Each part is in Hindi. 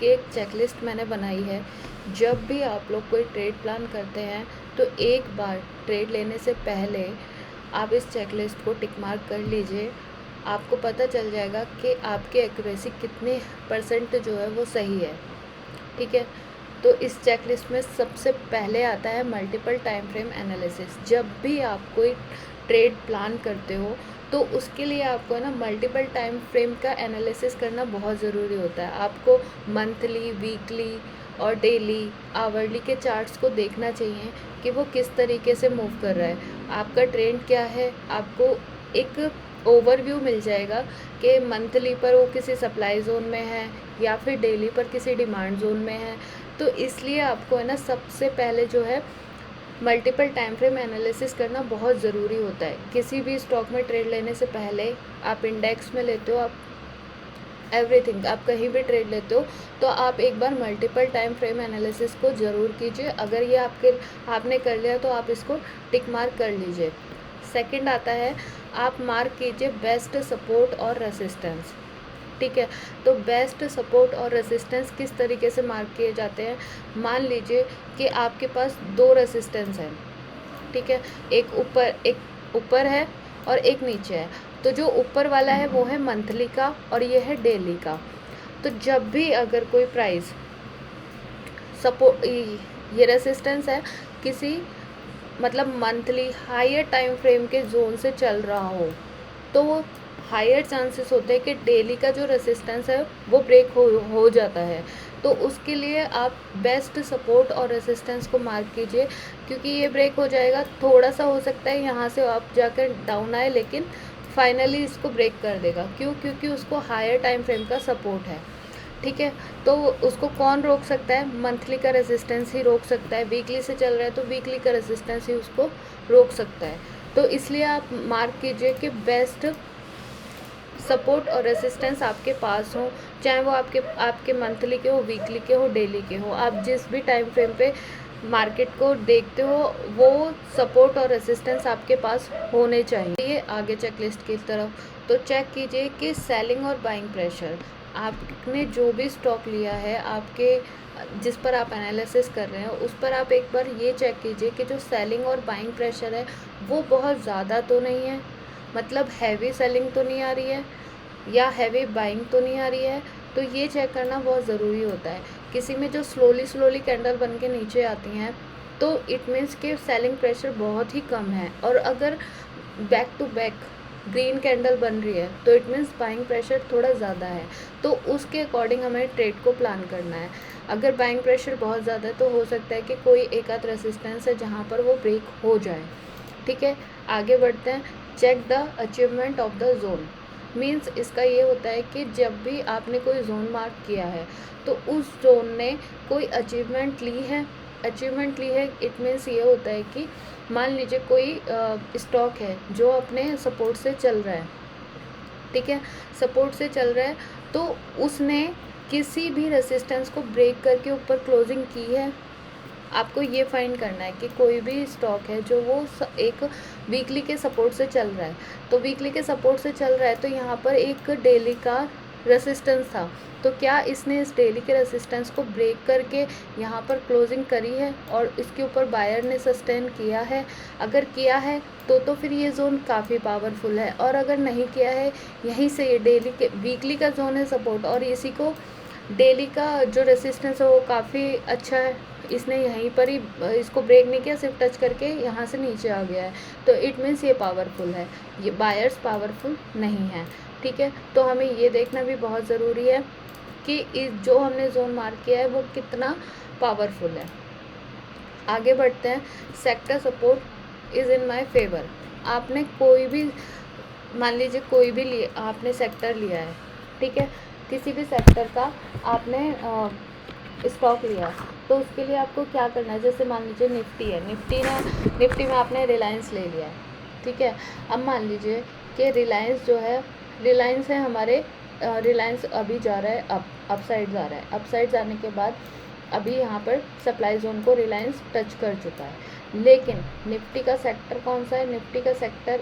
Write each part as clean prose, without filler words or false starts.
इसकी एक चेकलिस्ट मैंने बनाई है। जब भी आप लोग कोई ट्रेड प्लान करते हैं तो एक बार ट्रेड लेने से पहले आप इस चेकलिस्ट को टिक मार्क कर लीजिए। आपको पता चल जाएगा कि आपकी एक्यूरेसी कितने % जो है वो सही है। ठीक है, तो इस चेकलिस्ट में सबसे पहले आता है मल्टीपल टाइम फ्रेम एनालिसिस। जब भी आप कोई ट्रेड प्लान करते हो तो उसके लिए आपको है ना मल्टीपल टाइम फ्रेम का एनालिसिस करना बहुत ज़रूरी होता है। आपको मंथली, वीकली और डेली, आवरली के चार्ट्स को देखना चाहिए कि वो किस तरीके से मूव कर रहा है, आपका ट्रेंड क्या है। आपको एक ओवरव्यू मिल जाएगा कि मंथली पर वो किसी सप्लाई जोन में है या फिर डेली पर किसी डिमांड जोन में है। तो इसलिए आपको है ना सबसे पहले जो है मल्टीपल टाइम फ्रेम एनालिसिस करना बहुत ज़रूरी होता है। किसी भी स्टॉक में ट्रेड लेने से पहले आप इंडेक्स में लेते हो, आप एवरीथिंग, आप कहीं भी ट्रेड लेते हो तो आप एक बार मल्टीपल टाइम फ्रेम एनालिसिस को ज़रूर कीजिए। अगर ये आपने कर लिया तो आप इसको टिक मार्क कर लीजिए। सेकंड आता है, आप मार्क कीजिए बेस्ट सपोर्ट और रेसिस्टेंस। ठीक है, तो बेस्ट सपोर्ट और रेसिस्टेंस किस तरीके से मार्क किए जाते हैं। मान लीजिए कि आपके पास 2 रेसिस्टेंस हैं। ठीक है, एक ऊपर है और एक नीचे है। तो जो ऊपर वाला है वो है मंथली का और ये है डेली का। तो जब भी अगर कोई प्राइस सपोर्ट, ये रेसिस्टेंस है, किसी मतलब मंथली हायर टाइम फ्रेम के जोन से चल रहा हो तो वो हायर चांसेस होते हैं कि डेली का जो रेसिस्टेंस है वो ब्रेक हो जाता है। तो उसके लिए आप बेस्ट सपोर्ट और रेसिस्टेंस को मार्क कीजिए, क्योंकि ये ब्रेक हो जाएगा। थोड़ा सा हो सकता है यहाँ से आप जाकर डाउन आए, लेकिन फाइनली इसको ब्रेक कर देगा। क्यों? क्योंकि उसको हायर टाइम फ्रेम का सपोर्ट है। ठीक है, तो उसको कौन रोक सकता है? मंथली का रेजिस्टेंस ही रोक सकता है। वीकली से चल रहा है तो वीकली का रेजिस्टेंस ही उसको रोक सकता है। तो इसलिए आप मार्क कीजिए कि बेस्ट सपोर्ट और रेसिस्टेंस आपके पास हो, चाहे वो आपके मंथली के हो, वीकली के हो, डेली के हो। आप जिस भी टाइम फ्रेम पे मार्केट को देखते हो वो सपोर्ट और रेसिस्टेंस आपके पास होने चाहिए। आगे चेकलिस्ट की तरफ तो चेक कीजिए कि सेलिंग और बाइंग प्रेशर, आपने जो भी स्टॉक लिया है, आपके जिस पर आप एनालिसिस कर रहे हैं उस पर आप एक बार ये चेक कीजिए कि जो सेलिंग और बाइंग प्रेशर है वो बहुत ज़्यादा तो नहीं है, मतलब हैवी सेलिंग तो नहीं आ रही है या हैवी बाइंग तो नहीं आ रही है। तो ये चेक करना बहुत ज़रूरी होता है। किसी में जो स्लोली कैंडल बन के नीचे आती हैं तो इट मीन्स कि सेलिंग प्रेशर बहुत ही कम है, और अगर back to back green candle बन रही है तो इट मीन्स बाइंग प्रेशर थोड़ा ज़्यादा है। तो उसके अकॉर्डिंग हमें ट्रेड को प्लान करना है। अगर बाइंग प्रेशर बहुत ज़्यादा है तो हो सकता है कि कोई एक आध रेसिस्टेंस है जहाँ पर वो ब्रेक हो जाए। ठीक है, आगे बढ़ते हैं। Check the achievement of the zone. Means इसका ये होता है कि जब भी आपने कोई जोन मार्क किया है तो उस जोन ने कोई अचीवमेंट ली है। अचीवमेंट ली है इट मीन्स ये होता है कि मान लीजिए कोई स्टॉक है जो अपने सपोर्ट से चल रहा है। ठीक है, सपोर्ट से चल रहा है तो उसने किसी भी रेसिस्टेंस को ब्रेक करके ऊपर क्लोजिंग की है। आपको ये फाइंड करना है कि कोई भी स्टॉक है जो वो एक वीकली के सपोर्ट से चल रहा है, तो वीकली के सपोर्ट से चल रहा है तो यहाँ पर एक डेली का रेसिस्टेंस था, तो क्या इसने इस डेली के रेसिस्टेंस को ब्रेक करके यहाँ पर क्लोजिंग करी है और इसके ऊपर बायर ने सस्टेन किया है? अगर किया है तो फिर ये जोन काफ़ी पावरफुल है, और अगर नहीं किया है, यहीं से ये डेली के वीकली का जोन है सपोर्ट और इसी को डेली का जो रेसिस्टेंस है वो काफ़ी अच्छा है, इसने यहीं पर ही इसको ब्रेक नहीं किया, सिर्फ टच करके यहाँ से नीचे आ गया है, तो इट मीन्स ये पावरफुल है। ये बायर्स पावरफुल नहीं है। ठीक है, तो हमें ये देखना भी बहुत ज़रूरी है कि जो हमने जोन मार्क किया है वो कितना पावरफुल है। आगे बढ़ते हैं। Sector support is in my favour. आपने कोई भी, मान लीजिए कोई भी आपने सेक्टर लिया है। ठीक है, किसी भी सेक्टर का आपने स्टॉक लिया, तो उसके लिए आपको क्या करना है? जैसे मान लीजिए निफ्टी है, निफ्टी में आपने रिलायंस ले लिया है। ठीक है, अब मान लीजिए कि रिलायंस जो है, रिलायंस है हमारे, रिलायंस अभी जा रहा है अप साइड जा रहा है। अप साइड जाने के बाद अभी यहाँ पर सप्लाई जोन को रिलायंस टच कर चुका है, लेकिन निफ्टी का सेक्टर कौन सा है? निफ्टी का सेक्टर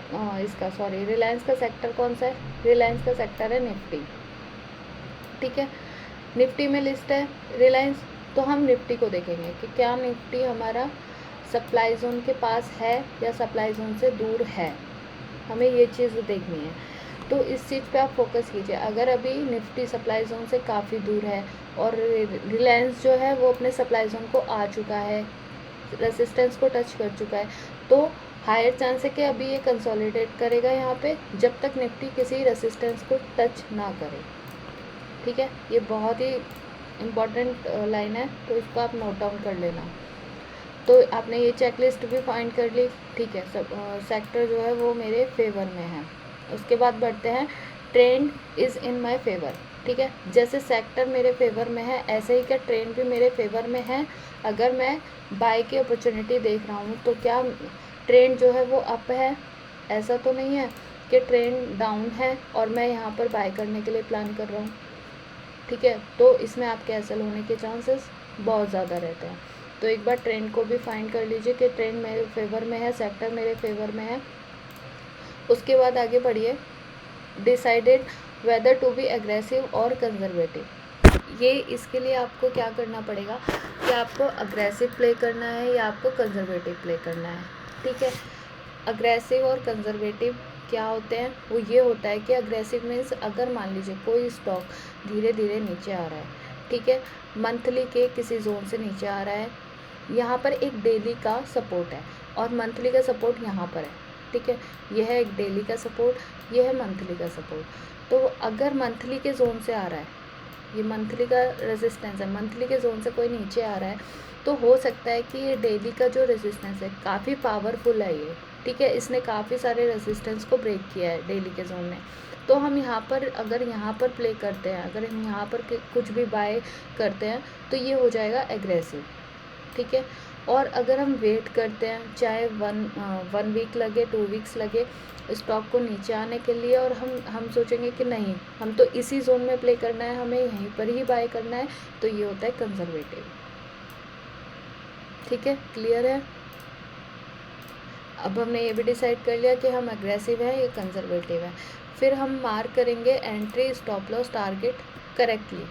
रिलायंस का सेक्टर कौन सा है? रिलायंस का सेक्टर है निफ्टी। ठीक है, निफ्टी में लिस्ट है रिलायंस, तो हम निफ्टी को देखेंगे कि क्या निफ्टी हमारा सप्लाई जोन के पास है या सप्लाई जोन से दूर है, हमें ये चीज़ देखनी है। तो इस चीज़ पे आप फोकस कीजिए। अगर अभी निफ्टी सप्लाई जोन से काफ़ी दूर है और रिलायंस जो है वो अपने सप्लाई जोन को आ चुका है, रेसिस्टेंस को टच कर चुका है, तो हायर चांस है कि अभी ये कंसोलिडेट करेगा यहाँ पे, जब तक निफ्टी किसी रेसिस्टेंस को टच ना करे। ठीक है, ये बहुत ही इम्पॉर्टेंट लाइन है, तो इसको आप नोट डाउन कर लेना। तो आपने ये चेकलिस्ट भी फाइंड कर ली, ठीक है, सब सेक्टर जो है वो मेरे फेवर में है। उसके बाद बढ़ते हैं, trend is in my favour. ठीक है, जैसे सेक्टर मेरे फेवर में है ऐसे ही क्या ट्रेंड भी मेरे फेवर में है। अगर मैं बाय की अपॉर्चुनिटी देख रहा हूँ तो क्या ट्रेंड जो है वो अप है? ऐसा तो नहीं है कि ट्रेंड डाउन है और मैं यहाँ पर बाय करने के लिए प्लान कर रहा हूँ। ठीक है, तो इसमें आपके एसएल होने के चांसेस बहुत ज़्यादा रहते हैं। तो एक बार ट्रेंड को भी फाइंड कर लीजिए कि ट्रेंड मेरे फेवर में है, सेक्टर मेरे फेवर में है। उसके बाद आगे बढ़िए, decided whether to be aggressive और कंजर्वेटिव। ये इसके लिए आपको क्या करना पड़ेगा कि आपको अग्रेसिव प्ले करना है या आपको कंजर्वेटिव प्ले करना है। ठीक है, अग्रेसिव और कंजर्वेटिव क्या होते हैं? वो ये होता है कि अग्रेसिव मीन्स अगर मान लीजिए कोई स्टॉक धीरे धीरे नीचे आ रहा है, ठीक है, मंथली के किसी जोन से नीचे आ रहा है, यहाँ पर एक डेली का सपोर्ट है और मंथली का सपोर्ट यहाँ पर है। ठीक है, यह है एक डेली का सपोर्ट, यह है मंथली का सपोर्ट। तो अगर मंथली के जोन से आ रहा है, ये मंथली का रेजिस्टेंस है, मंथली के जोन से कोई नीचे आ रहा है, तो हो सकता है कि ये डेली का जो रेजिस्टेंस है काफ़ी पावरफुल है ये। ठीक है, इसने काफ़ी सारे रेजिस्टेंस को ब्रेक किया है डेली के जोन में। तो हम यहाँ पर अगर यहाँ पर प्ले करते हैं, अगर हम यहाँ पर कुछ भी बाय करते हैं तो ये हो जाएगा एग्रेसिव। ठीक है, और अगर हम वेट करते हैं, चाहे वन वीक लगे, 2 वीक्स लगे स्टॉक को नीचे आने के लिए, और हम सोचेंगे कि नहीं हम तो इसी जोन में प्ले करना है, हमें यहीं पर ही बाय करना है, तो ये होता है कंजर्वेटिव। ठीक है, क्लियर है? अब हमने ये भी डिसाइड कर लिया कि हम एग्रेसिव है या कंजर्वेटिव है। फिर हम मार्क करेंगे entry, stop loss, target correctly.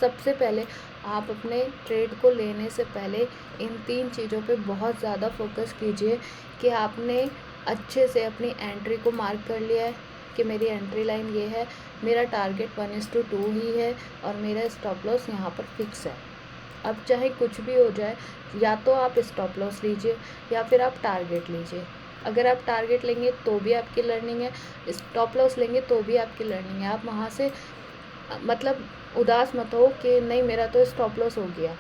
सबसे पहले आप अपने ट्रेड को लेने से पहले इन 3 चीज़ों पे बहुत ज़्यादा फोकस कीजिए कि आपने अच्छे से अपनी एंट्री को मार्क कर लिया है कि मेरी एंट्री लाइन ये है, मेरा टारगेट 1:2 ही है और मेरा स्टॉप लॉस यहाँ पर फिक्स है। अब चाहे कुछ भी हो जाए, या तो आप स्टॉप लॉस लीजिए या फिर आप टारगेट लीजिए। अगर आप टारगेट लेंगे तो भी आपकी लर्निंग है, स्टॉप लॉस लेंगे तो भी आपकी लर्निंग है। आप वहाँ से मतलब उदास मत हो कि नहीं मेरा तो स्टॉप लॉस हो गया।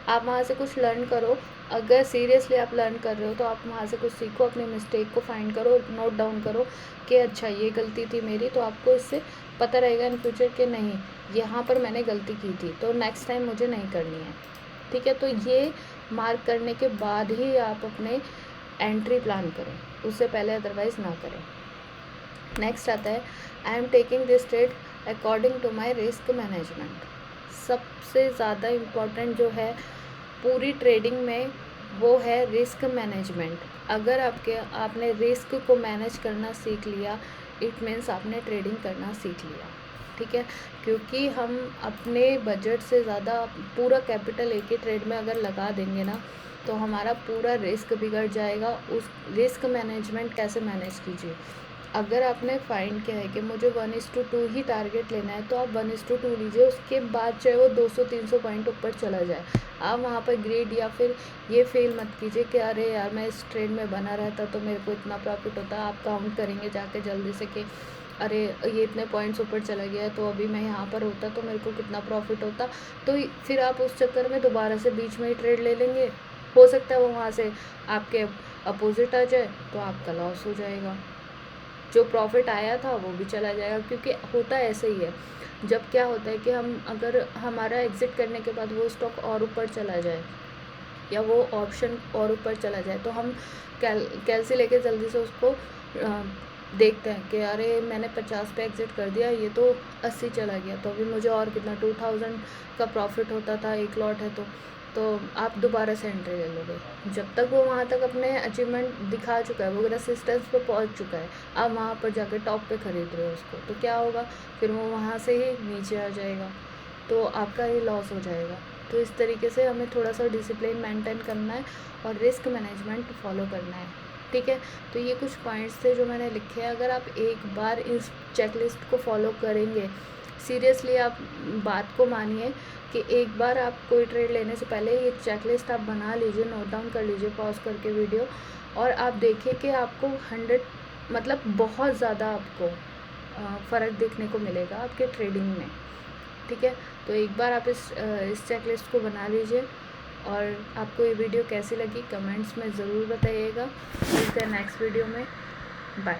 आप वहाँ से कुछ लर्न करो। अगर सीरियसली आप लर्न कर रहे हो तो आप वहाँ से कुछ सीखो, अपने मिस्टेक को फाइंड करो, नोट डाउन करो कि अच्छा ये गलती थी मेरी, तो आपको इससे पता रहेगा इन फ्यूचर कि नहीं यहाँ पर मैंने गलती की थी तो नेक्स्ट टाइम मुझे नहीं करनी है। ठीक है, तो ये मार्क करने के बाद ही आप अपने एंट्री प्लान करें, उससे पहले अदरवाइज़ ना करें। नेक्स्ट आता है, I am taking this trade according to my risk management. सबसे ज़्यादा इम्पॉर्टेंट जो है पूरी ट्रेडिंग में वो है रिस्क मैनेजमेंट। अगर आपने रिस्क को मैनेज करना सीख लिया, इट मीन्स आपने ट्रेडिंग करना सीख लिया। ठीक है, क्योंकि हम अपने बजट से ज़्यादा पूरा कैपिटल एक ही ट्रेड में अगर लगा देंगे ना तो हमारा पूरा रिस्क बिगड़ जाएगा। उस रिस्क मैनेजमेंट कैसे मैनेज कीजिए? अगर आपने फाइंड किया है कि मुझे 1:2 ही टारगेट लेना है तो आप 1:2 लीजिए, उसके बाद चाहे वो 200-300 पॉइंट ऊपर चला जाए, आप वहाँ पर ग्रेड या फिर ये फेल मत कीजिए कि अरे यार मैं इस ट्रेड में बना रहता तो मेरे को इतना प्रॉफिट होता। आप काउंट करेंगे जाके जल्दी से कि अरे ये इतने पॉइंट्स ऊपर चला गया तो अभी मैं यहाँ पर होता तो मेरे को कितना प्रॉफिट होता। तो फिर आप उस चक्कर में दोबारा से बीच में ही ट्रेड ले लेंगे, हो सकता है वो वहाँ से आपके अपोजिट आ जाए तो आपका लॉस हो जाएगा, जो प्रॉफिट आया था वो भी चला जाएगा। क्योंकि होता ऐसे ही है, जब क्या होता है कि हम अगर हमारा एग्ज़िट करने के बाद वो स्टॉक और ऊपर चला जाए या वो ऑप्शन और ऊपर चला जाए तो हम कैलसी लेके जल्दी से उसको देखते हैं कि अरे मैंने 50 पे एग्ज़िट कर दिया, ये तो 80 चला गया, तो अभी मुझे और कितना 2000 का प्रॉफिट होता था, एक लॉट है तो आप दोबारा से एंट्री ले लोगे। जब तक वो वहाँ तक अपने अचीवमेंट दिखा चुका है, वो रेसिस्टेंस पे पहुँच चुका है, आप वहाँ पर जाकर टॉप पे ख़रीद रहे हो उसको, तो क्या होगा फिर वो वहाँ से ही नीचे आ जाएगा। तो आपका ये लॉस हो जाएगा। तो इस तरीके से हमें थोड़ा सा डिसिप्लिन मेंटेन करना है और रिस्क मैनेजमेंट फॉलो करना है, ठीक है। तो ये कुछ पॉइंट्स थे जो मैंने लिखे हैं। अगर आप एक बार इस चेकलिस्ट को फॉलो करेंगे, सीरियसली आप बात को मानिए कि एक बार आप कोई ट्रेड लेने से पहले ये चेकलिस्ट आप बना लीजिए, नोट डाउन कर लीजिए पॉज करके वीडियो, और आप देखिए कि आपको 100 मतलब बहुत ज़्यादा आपको फ़र्क देखने को मिलेगा आपके ट्रेडिंग में, ठीक है। तो एक बार आप इस चेकलिस्ट को बना लीजिए। और आपको ये वीडियो कैसी लगी कमेंट्स में ज़रूर बताइएगा। मिलते हैं नेक्स्ट वीडियो में। बाय।